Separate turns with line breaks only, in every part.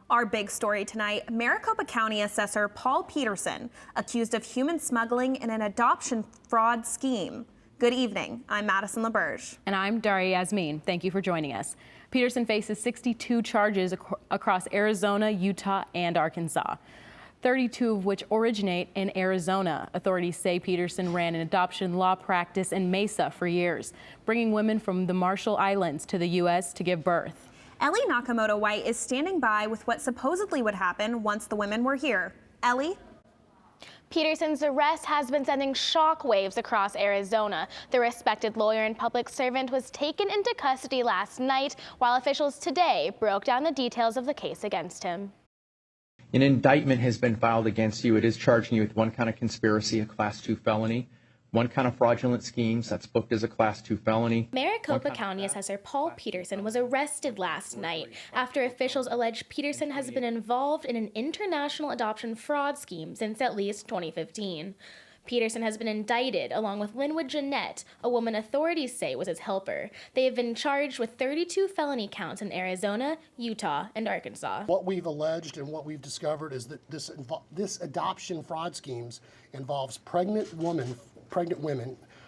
Our big story tonight, Maricopa County Assessor Paul Peterson accused of human smuggling in an adoption fraud scheme. Good evening, I'm Madison LaBerge.
And I'm Daria Yasmin. Thank you for joining us. Peterson faces 62 charges across Arizona, Utah, and Arkansas, 32 of which originate in Arizona. Authorities say Peterson ran an adoption law practice in Mesa for years, bringing women from the Marshall Islands to the U.S. to give birth.
Ellie Nakamoto White is standing by with what supposedly would happen once the women were here. Ellie?
Peterson's arrest has been sending shockwaves across Arizona. The respected lawyer and public servant was taken into custody last night, while officials today broke down the details of the case against him.
An indictment has been filed against you. It is charging you with one count of conspiracy, a Class 2 felony, one count of fraudulent schemes, that's booked as a Class 2 felony.
Maricopa County Assessor Paul Peterson was arrested last night after officials allege Peterson has been involved in an international adoption fraud scheme since at least 2015. Peterson has been indicted along with Linwood Jeanette, a woman authorities say was his helper. They have been charged with 32 felony counts in Arizona, Utah, and Arkansas.
What we've alleged and what we've discovered is that this adoption fraud schemes involves pregnant women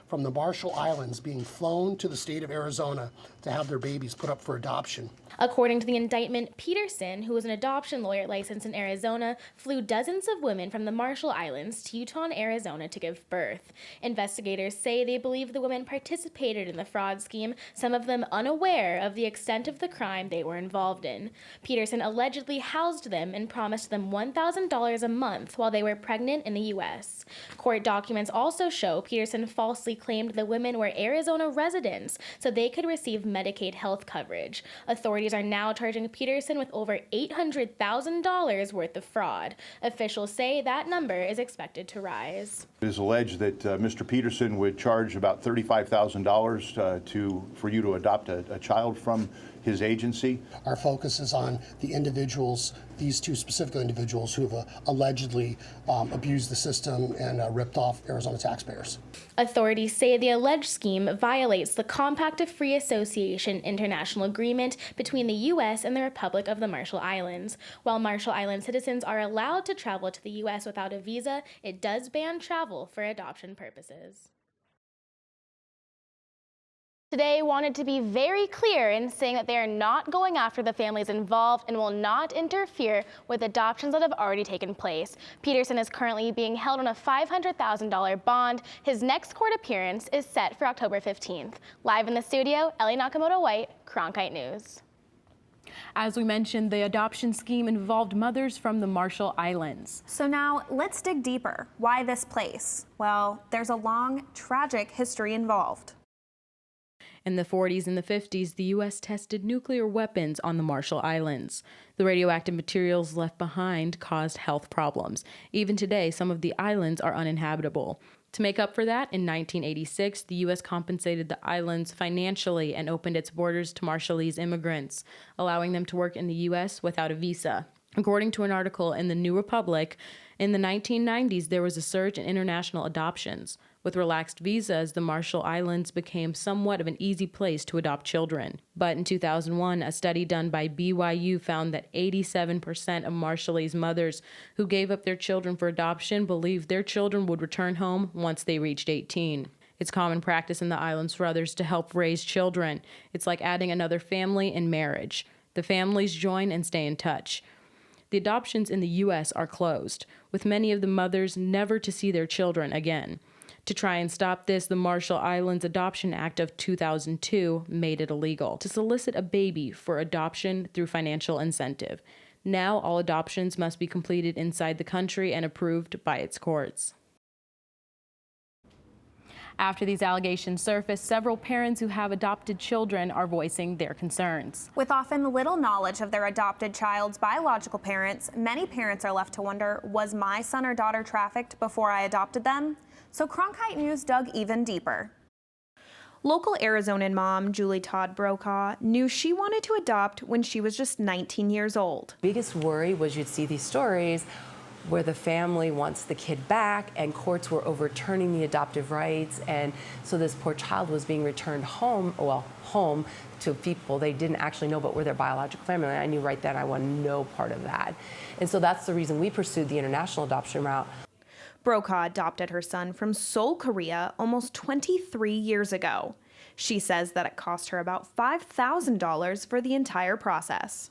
from the Marshall Islands being flown to the state of Arizona to have their babies put up for adoption.
According to the indictment, Peterson, who was an adoption lawyer licensed in Arizona, flew dozens of women from the Marshall Islands to Utah and Arizona to give birth. Investigators say they believe the women participated in the fraud scheme, some of them unaware of the extent of the crime they were involved in. Peterson allegedly housed them and promised them $1,000 a month while they were pregnant in the U.S. Court documents also show Peterson falsely claimed the women were Arizona residents so they could receive Medicaid health coverage. Authorities are now charging Peterson with over $800,000 worth of fraud. Officials say that number is expected to rise.
It is alleged that Mr. Peterson would charge about $35,000 for you to adopt a child from his agency.
Our focus is on the individuals, these two specific individuals who have allegedly abused the system and ripped off Arizona taxpayers.
Authorities say the alleged scheme violates the Compact of Free Association International Agreement between the U.S. and the Republic of the Marshall Islands. While Marshall Island citizens are allowed to travel to the U.S. without a visa, it does ban travel for adoption purposes. Today wanted to be very clear in saying that they are not going after the families involved and will not interfere with adoptions that have already taken place. Peterson is currently being held on a $500,000 bond. His next court appearance is set for October 15th. Live in the studio, Ellie Nakamoto White, Cronkite News.
As we mentioned, the adoption scheme involved mothers from the Marshall Islands.
So now let's dig deeper. Why this place? Well, there's a long, tragic history involved.
In the 40s and the 50s, the U.S. tested nuclear weapons on the Marshall Islands. The radioactive materials left behind caused health problems. Even today, some of the islands are uninhabitable. To make up for that, in 1986, the U.S. compensated the islands financially and opened its borders to Marshallese immigrants, allowing them to work in the U.S. without a visa. According to an article in the New Republic, in the 1990s, there was a surge in international adoptions. With relaxed visas, the Marshall Islands became somewhat of an easy place to adopt children. But in 2001, a study done by BYU found that 87% of Marshallese mothers who gave up their children for adoption believed their children would return home once they reached 18. It's common practice in the islands for others to help raise children. It's like adding another family in marriage. The families join and stay in touch. The adoptions in the U.S. are closed, with many of the mothers never to see their children again. To try and stop this, the Marshall Islands Adoption Act of 2002 made it illegal to solicit a baby for adoption through financial incentive. Now, all adoptions must be completed inside the country and approved by its courts. After these allegations surfaced, several parents who have adopted children are voicing their concerns.
With often little knowledge of their adopted child's biological parents, many parents are left to wonder, was my son or daughter trafficked before I adopted them? So Cronkite News dug even deeper. Local Arizonan mom Julie Todd Brokaw knew she wanted to adopt when she was just 19 years old.
Biggest worry was you'd see these stories where the family wants the kid back and courts were overturning the adoptive rights, and so this poor child was being returned home to people they didn't actually know but were their biological family. And I knew right then I wanted no part of that. And so that's the reason we pursued the international adoption route.
Brokaw adopted her son from Seoul, Korea almost 23 years ago. She says that it cost her about $5,000 for the entire process.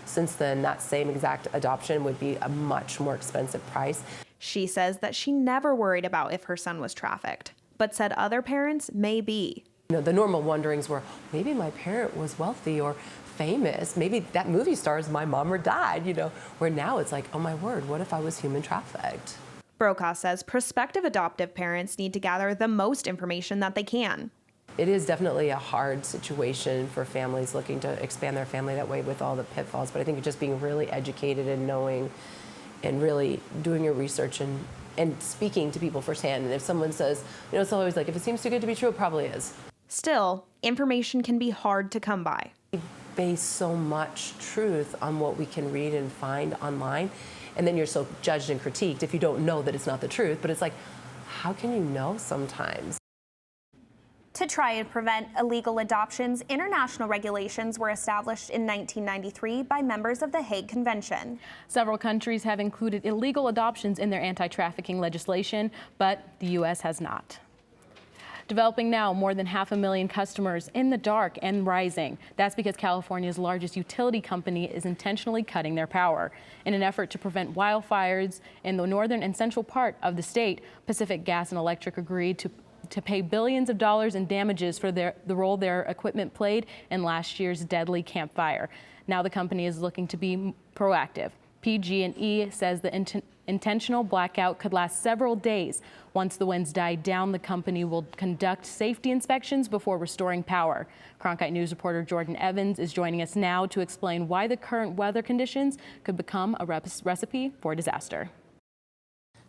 Since then, that same exact adoption would be a much more expensive price.
She says that she never worried about if her son was trafficked, but said other parents may be.
You know, the normal wonderings were, maybe my parent was wealthy or famous. Maybe that movie star is my mom or dad, you know, where now it's like, oh my word, what if I was human trafficked?
Brokaw says prospective adoptive parents need to gather the most information that they can.
It is definitely a hard situation for families looking to expand their family that way with all the pitfalls, but I think it's just being really educated and knowing and really doing your research and speaking to people firsthand. And if someone says, you know, it's always like, if it seems too good to be true, it probably is.
Still, information can be hard to come by.
We base so much truth on what we can read and find online, and then you're so judged and critiqued if you don't know that it's not the truth. But it's like, how can you know sometimes?
To try and prevent illegal adoptions, international regulations were established in 1993 by members of the Hague Convention.
Several countries have included illegal adoptions in their anti-trafficking legislation, but the U.S. has not. Developing now, more than 500,000 customers in the dark and rising. That's because California's largest utility company is intentionally cutting their power. In an effort to prevent wildfires in the northern and central part of the state, Pacific Gas and Electric agreed to pay billions of dollars in damages for the role their equipment played in last year's deadly Camp Fire. Now the company is looking to be proactive. PG&E says the intentional blackout could last several days. Once the winds die down, the company will conduct safety inspections before restoring power. Cronkite News reporter Jordan Evans is joining us now to explain why the current weather conditions could become a recipe for disaster.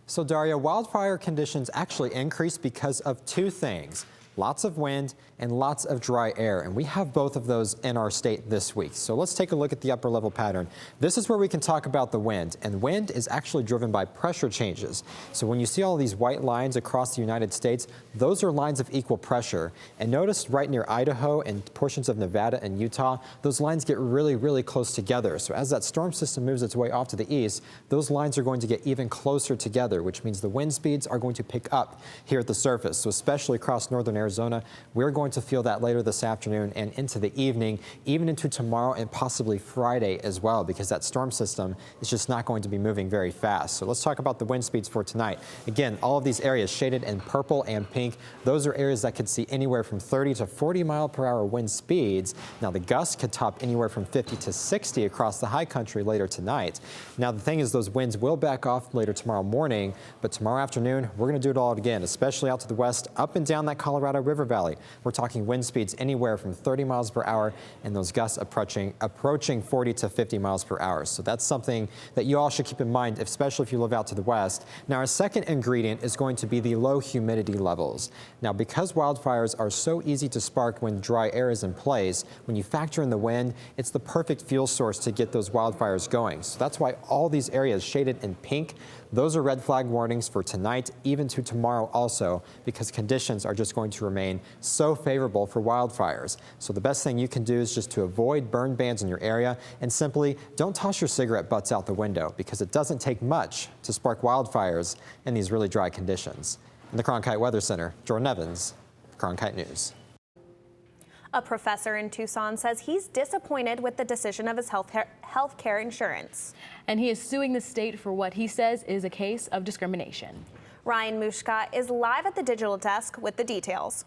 So Daria, wildfire conditions actually increase because of two things: lots of wind and lots of dry air. And we have both of those in our state this week. So let's take a look at the upper level pattern. This is where we can talk about the wind. And wind is actually driven by pressure changes. So when you see all these white lines across the United States, those are lines of equal pressure. And notice right near Idaho and portions of Nevada and Utah, those lines get really, really close together. So as that storm system moves its way off to the east, those lines are going to get even closer together, which means the wind speeds are going to pick up here at the surface. So especially across northern Arizona, we're going to feel that later this afternoon and into the evening, even into tomorrow and possibly Friday as well, because that storm system is just not going to be moving very fast. So let's talk about the wind speeds for tonight. Again, all of these areas shaded in purple and pink, those are areas that could see anywhere from 30 to 40 mile per hour wind speeds. Now the gusts could top anywhere from 50 to 60 across the high country later tonight. Now the thing is, those winds will back off later tomorrow morning, but tomorrow afternoon, we're going to do it all again, especially out to the west, up and down that Colorado River Valley. We're talking wind speeds anywhere from 30 miles per hour and those gusts approaching 40 to 50 miles per hour. So that's something that you all should keep in mind, especially if you live out to the west. Now, our second ingredient is going to be the low humidity levels. Now, because wildfires are so easy to spark when dry air is in place, when you factor in the wind, it's the perfect fuel source to get those wildfires going. So that's why all these areas shaded in pink, those are red flag warnings for tonight, even to tomorrow also, because conditions are just going to remain so favorable for wildfires. So the best thing you can do is just to avoid burn bans in your area and simply don't toss your cigarette butts out the window, because it doesn't take much to spark wildfires in these really dry conditions. In the Cronkite Weather Center, Jordan Evans, Cronkite News.
A professor in Tucson says he's disappointed with the decision of his health care insurance.
And he is suing the state for what he says is a case of discrimination.
Ryan Mushka is live at the digital desk with the details.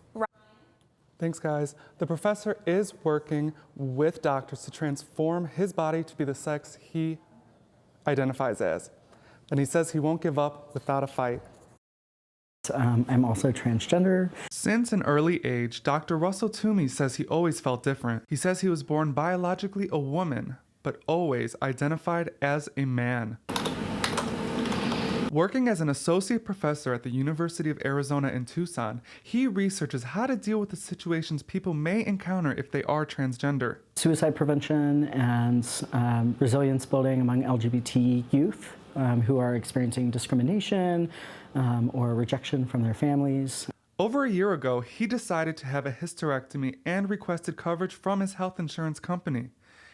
Thanks, guys. The professor is working with doctors to transform his body to be the sex he identifies as. And he says he won't give up without a fight.
I'm also transgender.
Since an early age, Dr. Russell Toomey says he always felt different. He says he was born biologically a woman, but always identified as a man. Working as an associate professor at the University of Arizona in Tucson, he researches how to deal with the situations people may encounter if they are transgender.
Suicide prevention and resilience building among LGBT youth. who are experiencing discrimination or rejection from their families.
Over a year ago, he decided to have a hysterectomy and requested coverage from his health insurance company.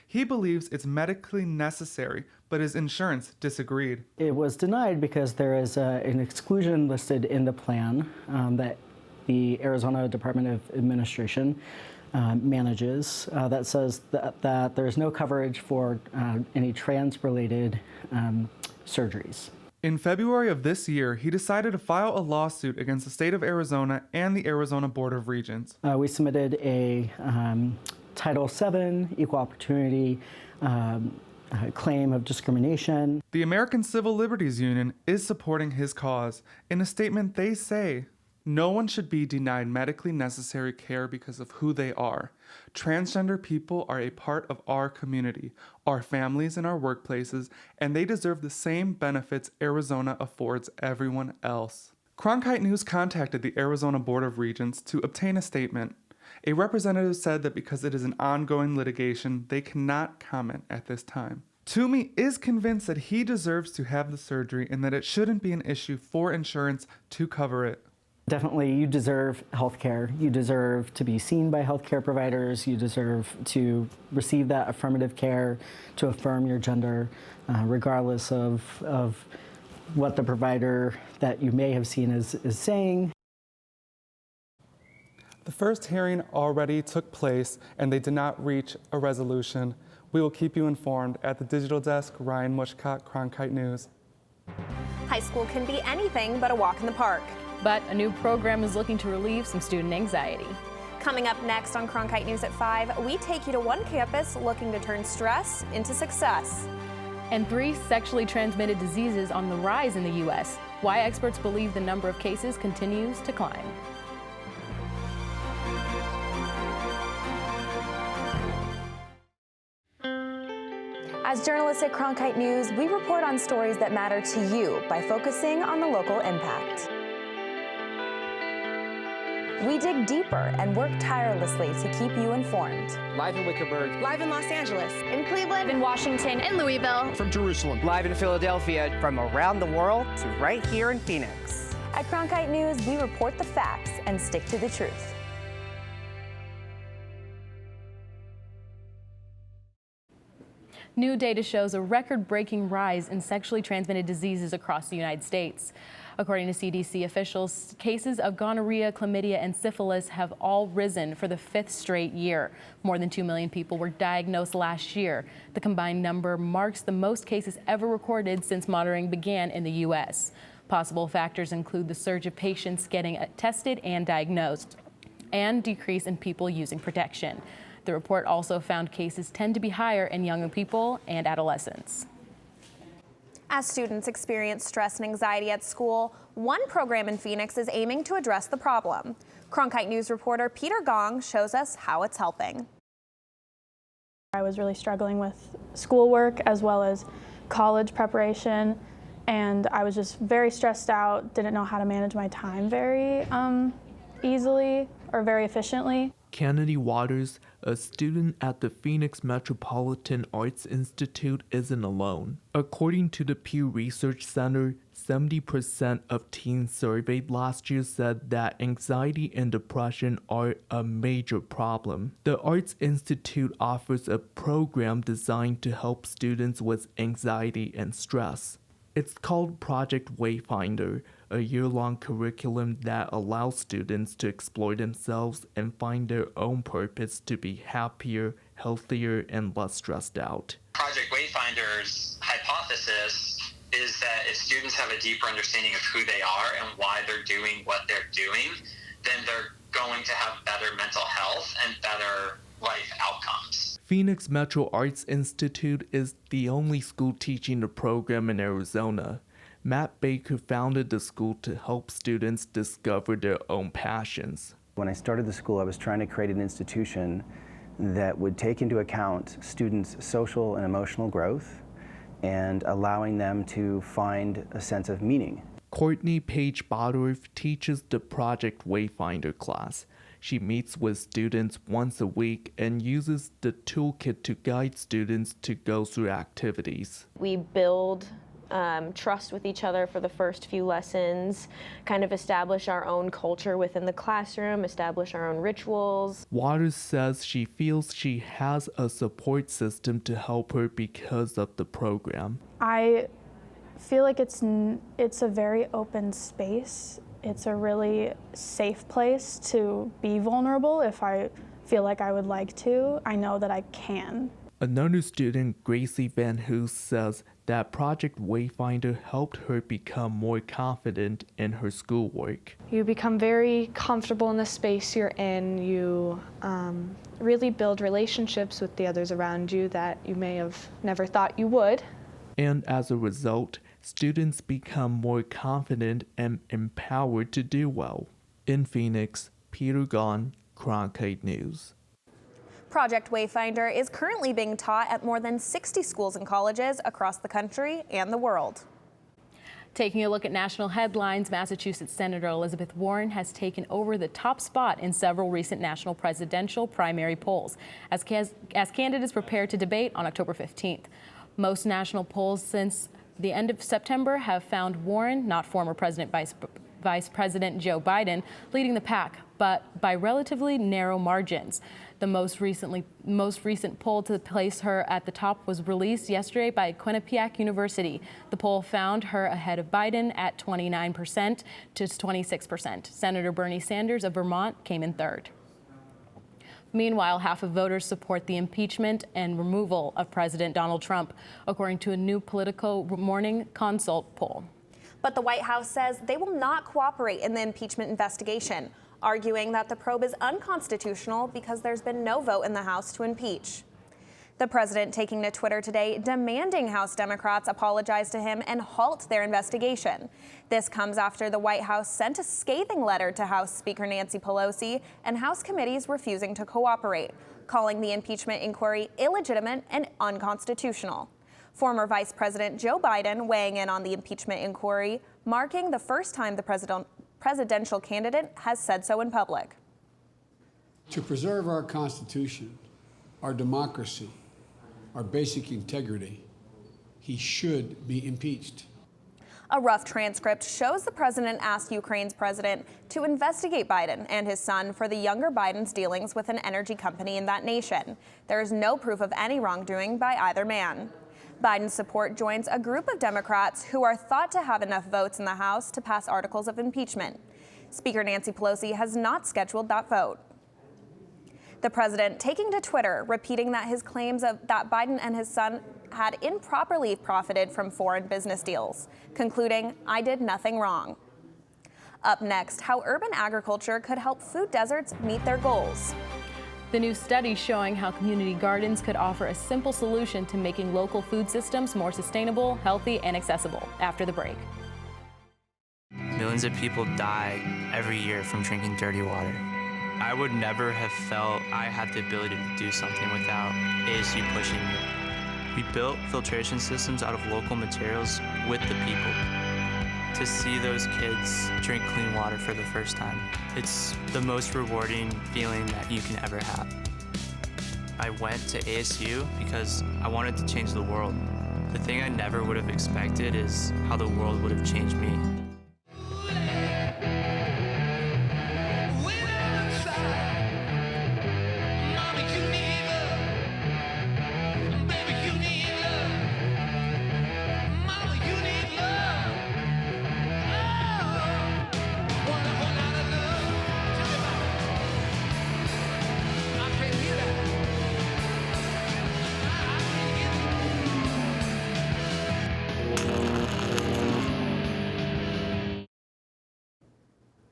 He believes it's medically necessary, but his insurance disagreed.
It was denied because there is an exclusion listed in the plan that the Arizona Department of Administration manages that says that there is no coverage for any trans-related surgeries.
In February of this year, he decided to file a lawsuit against the state of Arizona and the Arizona Board of Regents.
We submitted a Title VII equal opportunity claim of discrimination.
The American Civil Liberties Union is supporting his cause. In a statement, they say, "No one should be denied medically necessary care because of who they are. Transgender people are a part of our community, our families, and our workplaces, and they deserve the same benefits Arizona affords everyone else." Cronkite News contacted the Arizona Board of Regents to obtain a statement. A representative said that because it is an ongoing litigation, they cannot comment at this time. Toomey is convinced that he deserves to have the surgery and that it shouldn't be an issue for insurance to cover it.
Definitely, you deserve health care. You deserve to be seen by healthcare providers. You deserve to receive that affirmative care to affirm your gender, regardless of what the provider that you may have seen is saying.
The first hearing already took place and they did not reach a resolution. We will keep you informed. At the digital desk, Ryan Mushcott, Cronkite News.
High school can be anything but a walk in the park.
But a new program is looking to relieve some student anxiety.
Coming up next on Cronkite News at 5, we take you to one campus looking to turn stress into success.
And 3 sexually transmitted diseases on the rise in the U.S. Why experts believe the number of cases continues to climb.
As journalists at Cronkite News, we report on stories that matter to you by focusing on the local impact. We dig deeper and work tirelessly to keep you informed.
Live in Wickerburg.
Live in Los Angeles.
In Cleveland. In Washington. In Louisville.
From Jerusalem.
Live in Philadelphia. From around the world to right here in Phoenix.
At Cronkite News, we report the facts and stick to the truth.
New data shows a record-breaking rise in sexually transmitted diseases across the United States. According to CDC officials, cases of gonorrhea, chlamydia, and syphilis have all risen for the 5th straight year. More than 2 million people were diagnosed last year. The combined number marks the most cases ever recorded since monitoring began in the U.S. Possible factors include the surge of patients getting tested and diagnosed, and decrease in people using protection. The report also found cases tend to be higher in younger people and adolescents.
As students experience stress and anxiety at school, one program in Phoenix is aiming to address the problem. Cronkite News reporter Peter Gong shows us how it's helping.
I was really struggling with schoolwork as well as college preparation, and I was just very stressed out, didn't know how to manage my time very easily or very efficiently.
Kennedy Waters, a student at the Phoenix Metropolitan Arts Institute, isn't alone. According to the Pew Research Center, 70% of teens surveyed last year said that anxiety and depression are a major problem. The Arts Institute offers a program designed to help students with anxiety and stress. It's called Project Wayfinder, a year-long curriculum that allows students to explore themselves and find their own purpose to be happier, healthier, and less stressed out.
Project Wayfinder's hypothesis is that if students have a deeper understanding of who they are and why they're doing what they're doing, then they're going to have better mental health and better life outcomes.
Phoenix Metro Arts Institute is the only school teaching the program in Arizona. Matt Baker founded the school to help students discover their own passions.
When I started the school, I was trying to create an institution that would take into account students' social and emotional growth and allowing them to find a sense of meaning.
Courtney Page Bodorf teaches the Project Wayfinder class. She meets with students once a week and uses the toolkit to guide students to go through activities.
We build
trust with each other for the first few lessons, kind of establish our own culture within the classroom, establish our own rituals.
Waters says she feels she has a support system to help her because of the program.
I feel like it's a very open space. It's a really safe place to be vulnerable if I feel like I would like to. I know that I can.
Another student, Gracie Van Hoos, says that Project Wayfinder helped her become more confident in her schoolwork.
You become very comfortable in the space you're in. You really build relationships with the others around you that you may have never thought you would.
And as a result, students become more confident and empowered to do well. In Phoenix, Peter Gahn, Cronkite News.
Project Wayfinder is currently being taught at more than 60 schools and colleges across the country and the world.
Taking a look at national headlines, Massachusetts Senator Elizabeth Warren has taken over the top spot in several recent national presidential primary polls as candidates prepare to debate on October 15th. Most national polls since the end of September have found Warren, not former Vice President Joe Biden, leading the pack, but by relatively narrow margins. The most recent poll to place her at the top was released yesterday by Quinnipiac University. The poll found her ahead of Biden at 29% to 26%. Senator Bernie Sanders of Vermont came in third. Meanwhile, half of voters support the impeachment and removal of President Donald Trump, according to a new Politico Morning Consult poll.
But the White House says they will not cooperate in the impeachment investigation, arguing that the probe is unconstitutional because there's been no vote in the House to impeach. The president taking to Twitter today demanding House Democrats apologize to him and halt their investigation. This comes after the White House sent a scathing letter to House Speaker Nancy Pelosi and House committees refusing to cooperate, calling the impeachment inquiry illegitimate and unconstitutional. Former Vice President Joe Biden weighing in on the impeachment inquiry, marking the first time the presidential candidate has said so in public.
To preserve our Constitution, our democracy, our basic integrity, he should be impeached.
A rough transcript shows the president asked Ukraine's president to investigate Biden and his son for the younger Biden's dealings with an energy company in that nation. There is no proof of any wrongdoing by either man. Biden's support joins a group of Democrats who are thought to have enough votes in the House to pass articles of impeachment. Speaker Nancy Pelosi has not scheduled that vote. The president taking to Twitter, repeating that his claims that Biden and his son had improperly profited from foreign business deals, concluding, "I did nothing wrong." Up next, how urban agriculture could help food deserts meet their goals.
The new study showing how community gardens could offer a simple solution to making local food systems more sustainable, healthy, and accessible. After the break.
Millions of people die every year from drinking dirty water. I would never have felt I had the ability to do something without ASU pushing me. We built filtration systems out of local materials with the people. To see those kids drink clean water for the first time, it's the most rewarding feeling that you can ever have. I went to ASU because I wanted to change the world. The thing I never would have expected is how the world would have changed me.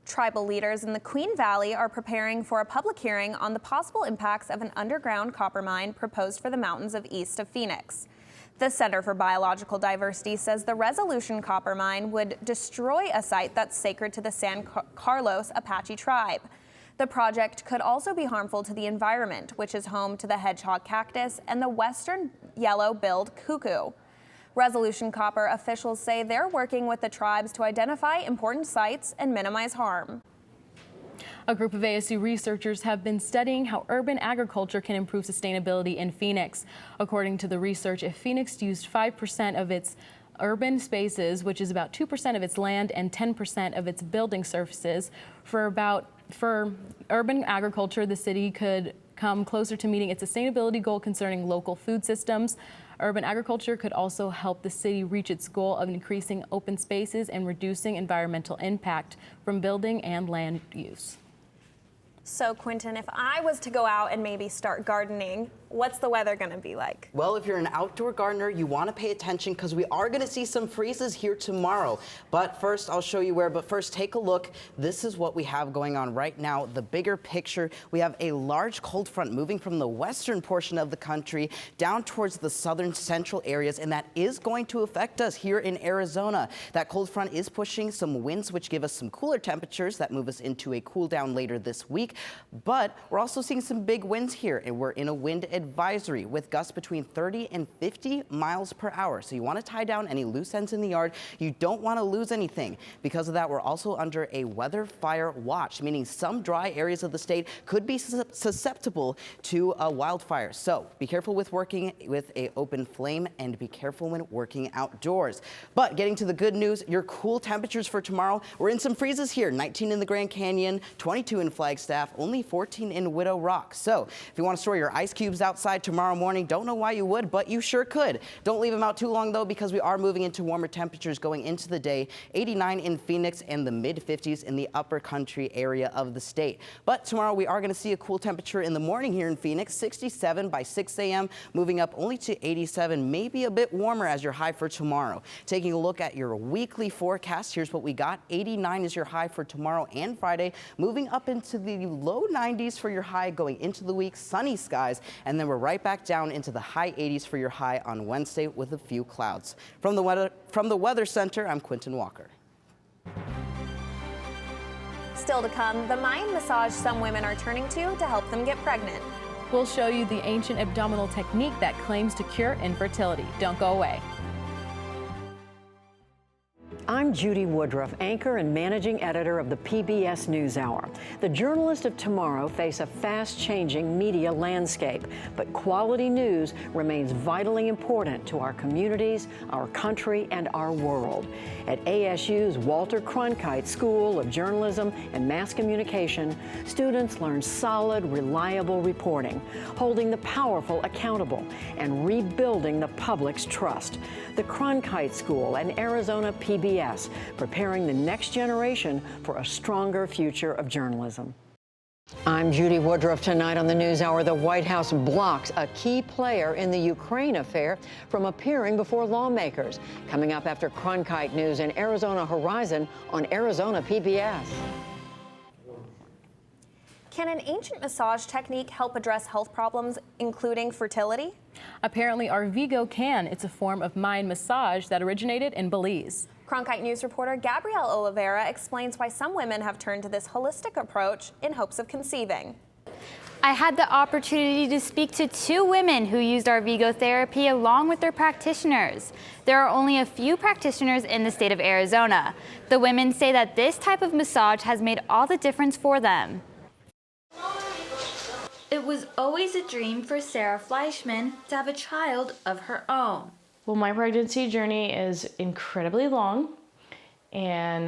Tribal leaders in the Queen Valley are preparing for a public hearing on the possible impacts of an underground copper mine proposed for the mountains east of Phoenix. The Center for Biological Diversity says the Resolution copper mine would destroy a site that's sacred to the San Carlos Apache tribe. The project could also be harmful to the environment, which is home to the hedgehog cactus and the western yellow-billed cuckoo. Resolution Copper officials say they're working with the tribes to identify important sites and minimize harm.
A group of ASU researchers have been studying how urban agriculture can improve sustainability in Phoenix. According to the research, if Phoenix used 5% of its urban spaces, which is about 2% of its land and 10% of its building surfaces. For urban agriculture, the city could come closer to meeting its sustainability goal concerning local food systems. Urban agriculture could also help the city reach its goal of increasing open spaces and reducing environmental impact from building and land use.
So Quentin, if I was to go out and maybe start gardening, what's the weather going to be like?
Well, if you're an outdoor gardener, you want to pay attention because we are going to see some freezes here tomorrow. But first, I'll show you where. But first, take a look. This is what we have going on right now. The bigger picture, we have a large cold front moving from the western portion of the country down towards the southern central areas, and that is going to affect us here in Arizona. That cold front is pushing some winds, which give us some cooler temperatures that move us into a cool down later this week. But we're also seeing some big winds here, and we're in a wind advisory with gusts between 30 and 50 miles per hour. So you want to tie down any loose ends in the yard. You don't want to lose anything. Because of that, we're also under a weather fire watch, meaning some dry areas of the state could be susceptible to a wildfire. So be careful with working with an open flame and be careful when working outdoors. But getting to the good news, your cool temperatures for tomorrow, we're in some freezes here, 19 in the Grand Canyon, 22 in Flagstaff, only 14 in Widow Rock. So if you want to store your ice cubes outside tomorrow morning, don't know why you would, but you sure could. Don't leave them out too long though, because we are moving into warmer temperatures going into the day. 89 in Phoenix and the mid 50s in the upper country area of the state. But tomorrow we are going to see a cool temperature in the morning here in Phoenix, 67 by 6 a.m., moving up only to 87, maybe a bit warmer as your high for tomorrow. Taking a look at your weekly forecast, here's what we got. 89 is your high for tomorrow and Friday, moving up into the low 90s for your high going into the week, sunny skies, and then we're right back down into the high 80s for your high on Wednesday with a few clouds. From the Weather Center, I'm Quentin Walker.
Still to come, the mind massage some women are turning to help them get pregnant.
We'll show you the ancient abdominal technique that claims to cure infertility. Don't go away.
I'm Judy Woodruff, anchor and managing editor of the PBS NewsHour. The journalists of tomorrow face a fast-changing media landscape, but quality news remains vitally important to our communities, our country, and our world. At ASU's Walter Cronkite School of Journalism and Mass Communication, students learn solid, reliable reporting, holding the powerful accountable, and rebuilding the public's trust. The Cronkite School and Arizona PBS, preparing the next generation for a stronger future of journalism. I'm Judy Woodruff. Tonight on the NewsHour, the White House blocks a key player in the Ukraine affair from appearing before lawmakers. Coming up after Cronkite News and Arizona Horizon on Arizona PBS.
Can an ancient massage technique help address health problems, including fertility?
Apparently, Arvigo can. It's a form of mind massage that originated in Belize.
Cronkite News reporter Gabrielle Oliveira explains why some women have turned to this holistic approach in hopes of conceiving.
I had the opportunity to speak to 2 women who used Arvigo therapy along with their practitioners. There are only a few practitioners in the state of Arizona. The women say that this type of massage has made all the difference for them.
It was always a dream for Sarah Fleischman to have a child of her own.
Well, my pregnancy journey is incredibly long and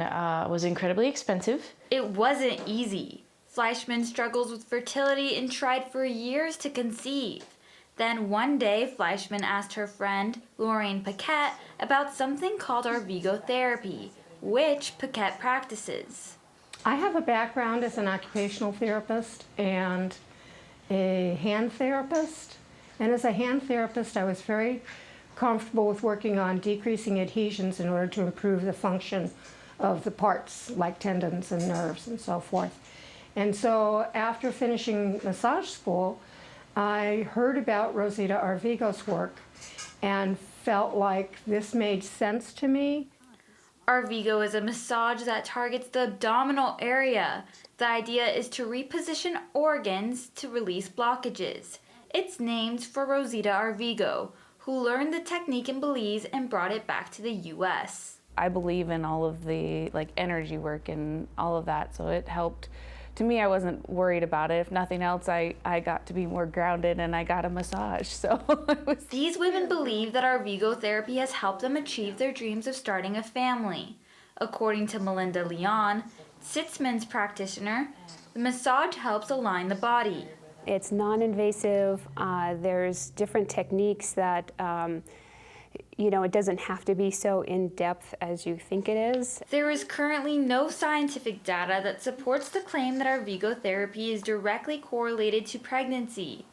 was incredibly expensive.
It wasn't easy. Fleischman struggles with fertility and tried for years to conceive. Then one day, Fleischman asked her friend, Lorraine Paquette, about something called Arvigo therapy, which Paquette practices.
I have a background as an occupational therapist and a hand therapist. And as a hand therapist, I was very comfortable with working on decreasing adhesions in order to improve the function of the parts like tendons and nerves and so forth. And so after finishing massage school, I heard about Rosita Arvigo's work and felt like this made sense to me.
Arvigo is a massage that targets the abdominal area. The idea is to reposition organs to release blockages. It's named for Rosita Arvigo, who learned the technique in Belize and brought it back to the U.S.
I believe in all of the energy work and all of that, so it helped
to me, I wasn't worried about it. If nothing else, I got to be more grounded and I got a massage. So
These women believe that Arvigo therapy has helped them achieve their dreams of starting a family. According to Melinda Leon, Sitzman's practitioner, the massage helps align the body.
It's non-invasive. There's different techniques that it doesn't have to be so in-depth as you think it is.
There is currently no scientific data that supports the claim that Arvigo therapy is directly correlated to pregnancy.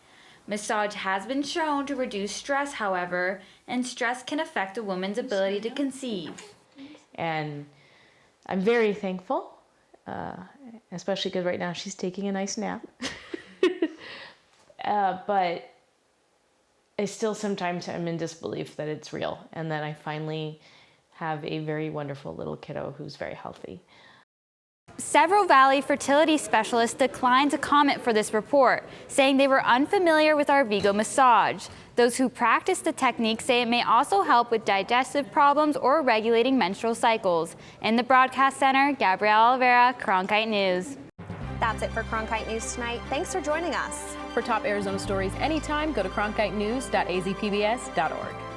Massage has been shown to reduce stress, however, and stress can affect a woman's ability to conceive.
And I'm very thankful, especially because right now she's taking a nice nap. But I still sometimes am in disbelief that it's real and that I finally have a very wonderful little kiddo who's very healthy.
Several Valley fertility specialists declined to comment for this report, saying they were unfamiliar with Arvigo massage. Those who practice the technique say it may also help with digestive problems or regulating menstrual cycles. In the Broadcast Center, Gabrielle Oliveira, Cronkite News.
That's it for Cronkite News tonight. Thanks for joining us.
For top Arizona stories anytime, go to cronkitenews.azpbs.org.